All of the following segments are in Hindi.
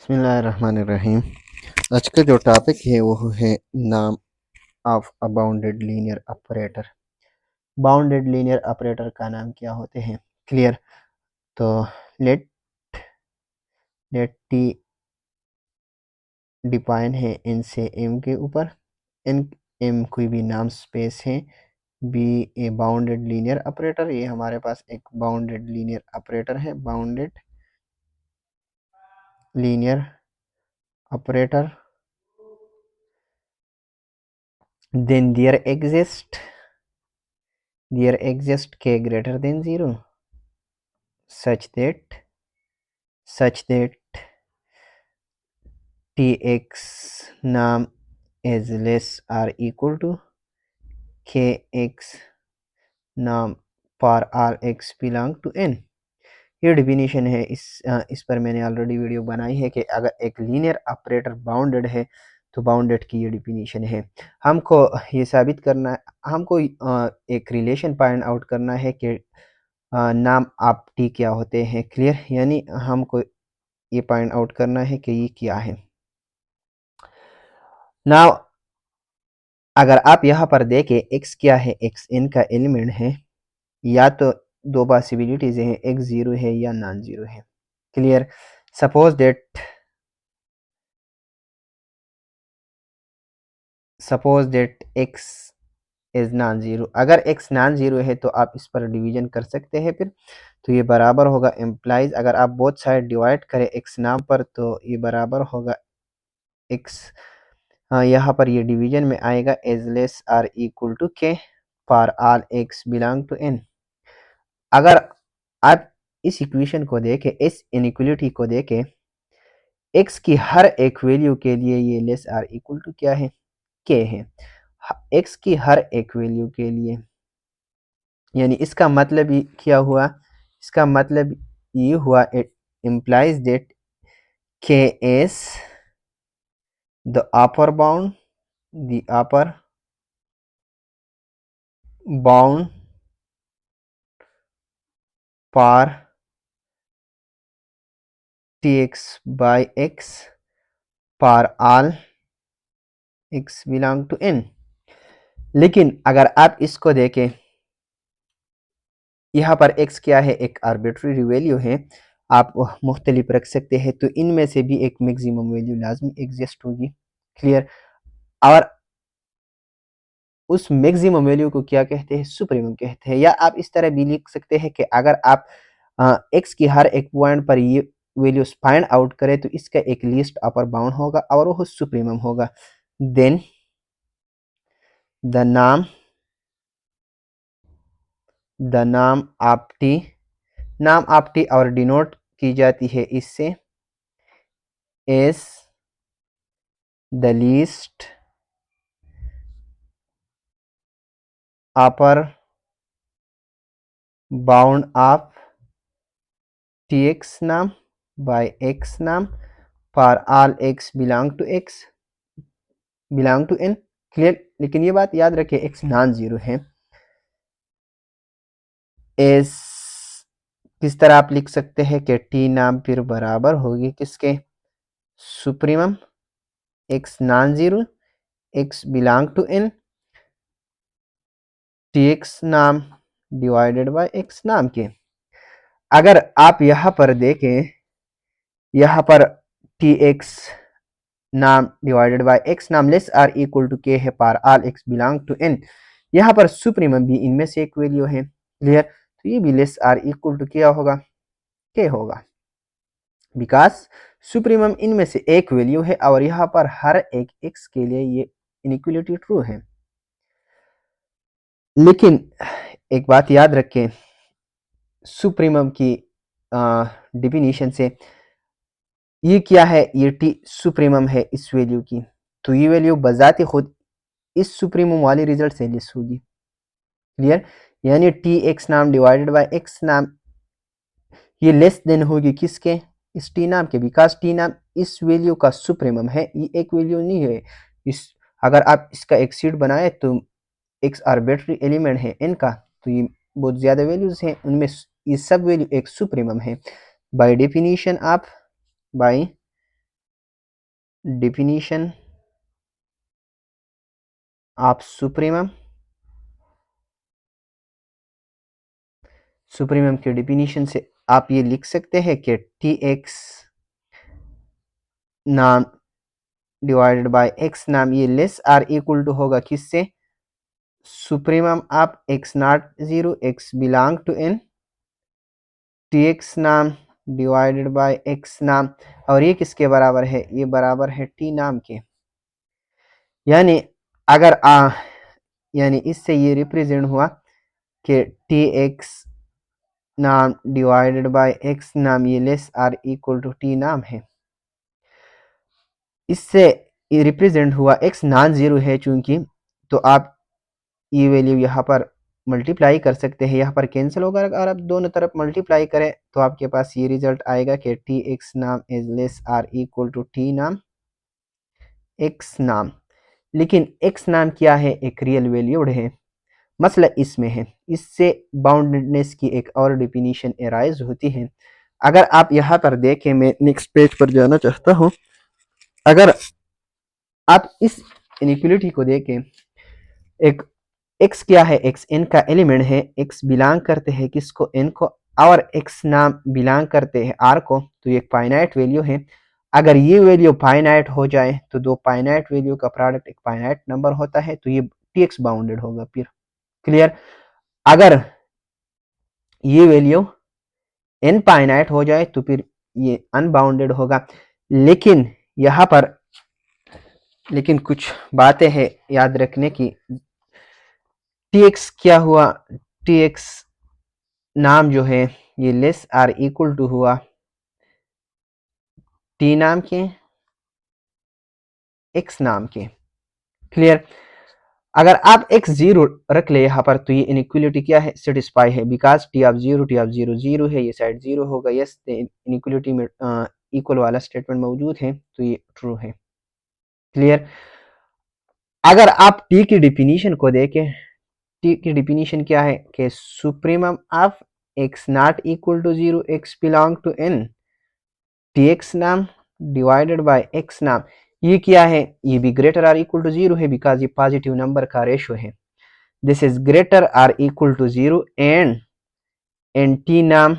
बिस्मिल्लाहिर्रहमानिर्रहीम। आज का जो टॉपिक है वो है नाम of a bounded linear operator. Bounded linear operator का नाम क्या होते हैं? क्लियर। तो लेट लेट टी डिफाइन है इन से एम के ऊपर। इन एम कोई भी नाम स्पेस है, be a bounded linear operator. ये हमारे पास एक बाउंडेड लीनियर ऑपरेटर है, bounded linear operator. Then there exist k greater than 0 such that tx num is less or equal to kx num for all x belong to n। ये डिफिनीशन है। इस पर मैंने ऑलरेडी वीडियो बनाई है कि अगर एक लीनियर ऑपरेटर बाउंडेड है तो बाउंडेड की ये डिफिनीशन है। हमको ये साबित करना है, हमको एक रिलेशन फाइंड आउट करना है कि नाम ऑफ टी क्या होते हैं। क्लियर, यानी हमको ये फाइंड आउट करना है कि ये क्या है। नाउ अगर आप यहाँ पर देखें x क्या है, x n का एलिमेंट है। या तो दो पॉसिबिलिटीज हैं, x जीरो है या नॉन जीरो है। Clear. Suppose that x is non zero. अगर x नॉन जीरो है तो आप इस पर डिवीजन कर सकते हैं। फिर तो ये बराबर होगा एम्प्लाइज, अगर आप बोथ साइड डिवाइड करें x नाम पर तो ये बराबर होगा x। यहाँ पर ये डिवीजन में आएगा as less or equal to k for all x belong to n। अगर आप इस इक्वेशन को देखें, इस इनइक्वलिटी को देखें, x की हर एक वैल्यू के लिए ये लेस आर इक्वल टू क्या है, k है। x की हर एक वैल्यू के लिए, यानी इसका मतलब ये क्या हुआ, इसका मतलब ये हुआ it implies that k is the upper bound for tx by x for all x belong to n। लेकिन अगर आप इसको देखें, यहाँ पर x क्या है, एक आर्बिट्री वैल्यू है, आप मुख्तलिफ रख सकते हैं, तो इनमें से भी एक मैक्सिमम वैल्यू लाजमी एग्जिस्ट होगी। क्लियर। और उस मैक्सिमम वैल्यू को क्या कहते हैं, सुप्रीमम कहते हैं। या आप इस तरह भी लिख सकते हैं कि अगर आप x की हर एक पॉइंट पर ये वैल्यूज फाइंड आउट करें तो इसका एक लीस्ट अपर बाउंड होगा और वो सुप्रीमम होगा। देन द नाम ऑफ टी और डिनोट की जाती है इससे as the least upper bound of tx नाम बाय x नाम for all x belong to n। Clear. लेकिन ये बात याद रखें, x नॉन जीरो है। एज किस तरह आप लिख सकते हैं कि t नाम फिर बराबर होगी किसके, supremum x non zero x belong to n tx नाम डिवाइडेड बाय x नाम के। अगर आप यहाँ पर देखें, यहाँ पर tx नाम डिवाइडेड बाय x नाम less or equal to k है for all x belong to n। यहाँ पर सुप्रीमम भी इनमें से एक वैल्यू है। क्लियर। तो ये भी लेस आर इक्वल टू क्या होगा, k होगा, बिकॉज सुप्रीमम इनमें से एक वैल्यू है और यहाँ पर हर एक x के लिए ये इनइक्वलिटी ट्रू है। लेकिन एक बात याद रखें, सुप्रीमम की डिफिनीशन से ये क्या है, ये टी सुप्रीमम है इस वैल्यू की, तो ये वैल्यू बजाते खुद इस सुप्रीमम वाली रिजल्ट से लेस होगी। क्लियर। यानी टी एक्स नाम डिवाइडेड बाय एक्स नाम ये लेस देन होगी किसके, इस टी नाम के, बिकॉज टी नाम इस वैल्यू का सुप्रीमम है, ये एक वैल्यू नहीं है। इस अगर आप इसका एक सीट बनाए तो एक्स आर्बिट्री एलिमेंट है n का, तो ये बहुत ज़्यादा वैल्यूज हैं, उनमें ये सब वैल्यू एक सुप्रीमम है। By definition definition of supremum, supremum के डिफिनीशन से आप ये लिख सकते हैं कि टी एक्स नाम डिवाइडेड बाय एक्स नाम ये लेस आर इक्वल टू होगा किससे, supremum of x not zero x belong to N, T x नाम डिवाइडेड बाय एक्स नाम, और ये किसके बराबर है, ये बराबर है टी नाम के। यानी अगर यानी इससे ये रिप्रेजेंट हुआ कि टी एक्स नाम डिवाइडेड बाय एक्स नाम ये less or equal to T नाम है। इससे ये रिप्रेजेंट हुआ एक्स नॉन जीरो है चूंकि, तो आप ये वैल्यू यहाँ पर मल्टीप्लाई कर सकते हैं, यहाँ पर कैंसिल होगा। अगर आप दोनों तरफ मल्टीप्लाई करें तो आपके पास ये रिजल्ट आएगा कि टी एक्स नाम is less or equal to T नाम एक्स नाम। लेकिन एक्स नाम क्या है, एक रियल वैल्यूड है, मसला इसमें है। इससे बाउंडेडनेस की एक और डिफिनीशन एराइज होती है। अगर आप यहाँ पर देखें, मैं नेक्स्ट पेज पर जाना चाहता हूँ, अगर आप इस इनइक्वलिटी को देखें, एक x क्या है, x n का एलिमेंट है, x बिलोंग करते हैं किसको, n को, और x नाम बिलोंग करते हैं r को, तो ये एक फाइनाइट वैल्यू है। अगर ये वैल्यू फाइनाइट हो जाए तो दो फाइनाइट वैल्यू का प्रोडक्ट एक फाइनाइट नंबर होता है, तो ये tx बाउंडेड होगा। फिर क्लियर, अगर ये वैल्यू n फाइनाइट हो जाए तो फिर ये अनबाउंडेड होगा। लेकिन यहाँ पर कुछ बातें हैं याद रखने की। tx क्या हुआ, tx नाम जो है ये लेस आर इक्वल टू हुआ टी नाम के एक्स नाम के। क्लियर, अगर आप एक्स जीरो रख ले यहाँ पर तो ये इनइक्वलिटी क्या है, सेटिस्फाई है, because T of zero zero है, ये साइड जीरो होगा। यस, इनइक्वलिटी में इक्वल वाला स्टेटमेंट मौजूद है, तो ये ट्रू है। क्लियर, अगर आप टी की डिफिनीशन को देखें, टी की डिफिनीशन क्या है कि supremum of x not equal to zero x belong to N, T x नाम डिवाइडेड बाय एक्स नाम, ये क्या है, ये भी greater or equal to zero है, बिकॉज ये पॉजिटिव नंबर का रेशो है। This is greater or equal to zero and T नाम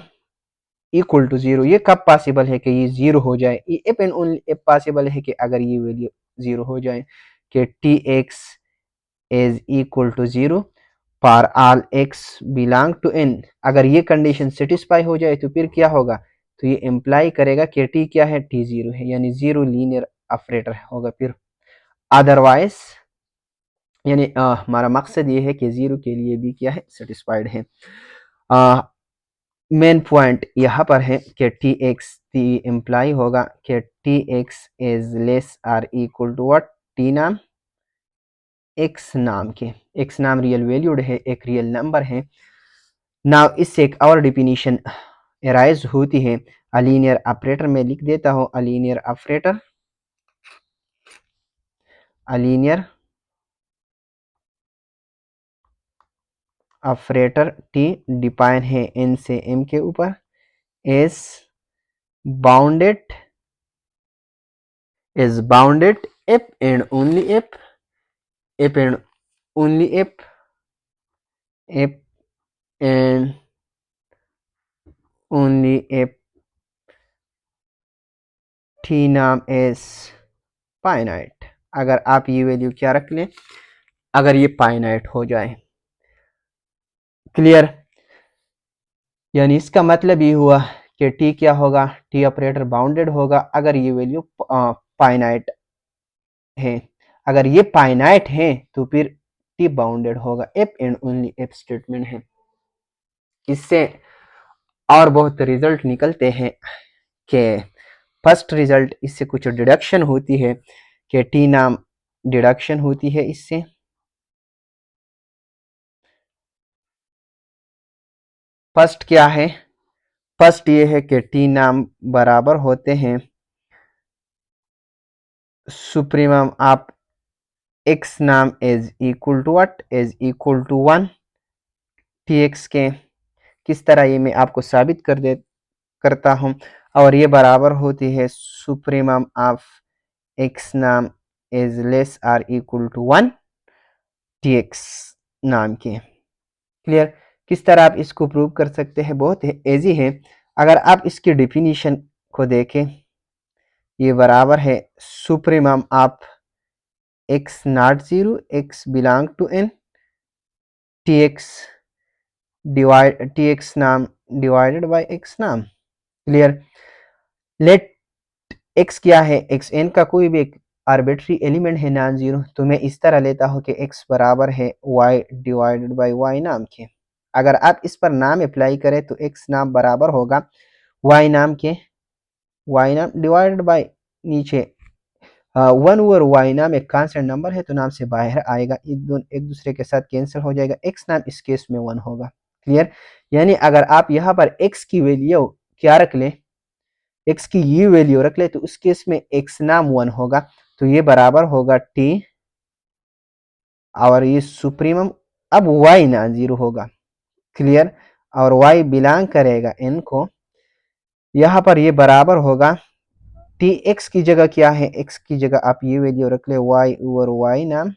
इक्वल टू जीरो। ये कब पॉसिबल है कि ये जीरो हो जाए, ये if and only if possible है कि अगर ये वैल्यू जीरो हो जाए, कि T x is equal to zero for all x belong to n. अगर ये कंडीशन सेटिस्फाई हो जाए तो फिर क्या होगा, तो ये इम्प्लाई करेगा कि टी क्या है, टी जीरो है, यानी जीरो लीनियर ऑपरेटर होगा। फिर अदरवाइज यानी हमारा मकसद ये है कि जीरो के लिए भी क्या है, सेटिस्फाइड है। मेन पॉइंट यहाँ पर है कि टी एक्स टी इम्प्लाई होगा कि T x is less or equal to what, T नाम एक्स नाम के। एक्स नाम रियल वैल्यूड है, एक रियल नंबर है। नाउ इससे एक और डिफिनीशन एराइज होती है, अलीनियर ऑपरेटर में लिख देता हूँ, a linear operator, a linear operator T define है एन से एम के ऊपर, is bounded, is bounded if and only if and only if and only if t नाम is finite। अगर आप ये वैल्यू क्या रख लें, अगर ये फाइनाइट हो जाए। क्लियर, यानी इसका मतलब ये हुआ कि टी क्या होगा, टी ऑपरेटर बाउंडेड होगा अगर ये वैल्यू फाइनाइट है। अगर ये फाइनाइट है तो फिर टी बाउंडेड होगा, if and only if statement है। इससे और बहुत रिजल्ट निकलते हैं कि फर्स्ट रिजल्ट, इससे कुछ डिडक्शन होती है कि टी नाम डिडक्शन होती है इससे। फर्स्ट क्या है, फर्स्ट ये है कि टी नाम बराबर होते हैं सुप्रीमम ऑफ एक्स नाम is equal to what, is equal to one T x के। किस तरह, ये मैं आपको साबित करता हूं। और ये बराबर होती है सुप्रीमम ऑफ एक्स नाम is less or equal to 1 T x नाम के। क्लियर। किस तरह आप इसको प्रूव कर सकते हैं? बहुत इजी है। अगर आप इसकी डिफिनीशन को देखें, ये बराबर है supremum of x not zero x belong to N T x divide T x नाम डिवाइडेड बाय एक्स नाम। क्लियर। लेट एक्स क्या है? एक्स एन का कोई भी एक आर्बिट्री एलिमेंट है नॉन जीरो, तो मैं इस तरह लेता हूँ कि एक्स बराबर है वाई डिवाइडेड बाय वाई नाम के। अगर आप इस पर नाम अप्लाई करें तो एक्स नाम बराबर होगा वाई नाम के, वाई नाम डिवाइडेड बाय नीचे वन ओवर वाई नाम एक कांस्टेंट नंबर है तो नाम से बाहर आएगा, एक दूसरे के साथ कैंसिल हो जाएगा, एक्स नाम इस केस में 1 होगा। क्लियर। यानी अगर आप यहाँ पर एक्स की वैल्यू क्या रख लें, एक्स की ये वैल्यू रख ले, तो उस केस में एक्स नाम 1 होगा, तो ये बराबर होगा टी और ये सुप्रीमम। अब वाई ना जीरो होगा। क्लियर। और वाई बिलोंग करेगा एन को, यहाँ पर ये बराबर होगा टी एक्स की जगह क्या है, एक्स की जगह आप ये वैल्यू रख ले वाई ओवर वाई नाम।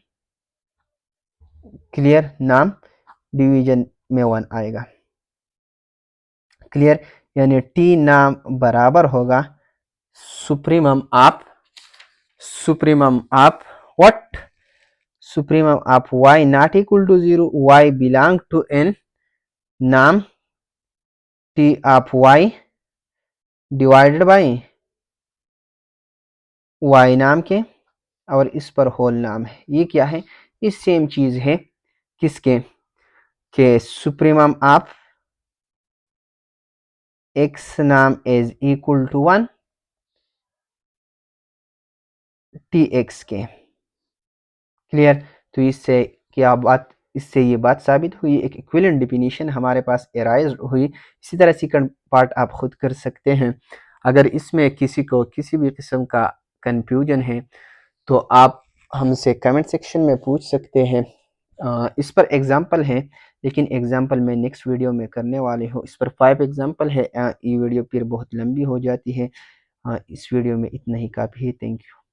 क्लियर। नाम डिवीजन में 1 आएगा। क्लियर। यानी टी नाम बराबर होगा supremum of what, supremum of y not equal to 0 y belong to n नाम t of y divided by y नाम के, और इस पर होल नाम है। ये क्या है? ये सेम चीज है किसके के सुप्रीमम ऑफ x नाम इज इक्वल टू 1 tx के। क्लियर। तो इससे क्या बात, इससे ये बात साबित हुई, एक इक्विवेलेंट डेफिनेशन हमारे पास एराइज हुई। इसी तरह सेकंड पार्ट आप खुद कर सकते हैं। अगर इसमें किसी को किसी भी किस्म का कंफ्यूजन है तो आप हमसे कमेंट सेक्शन में पूछ सकते हैं। इस पर एग्जाम्पल है, लेकिन एग्जाम्पल मैं नेक्स्ट वीडियो में करने वाले हूँ। इस पर 5 एग्जाम्पल है। ये वीडियो फिर बहुत लंबी हो जाती है। इस वीडियो में इतना ही काफ़ी है। Thank you.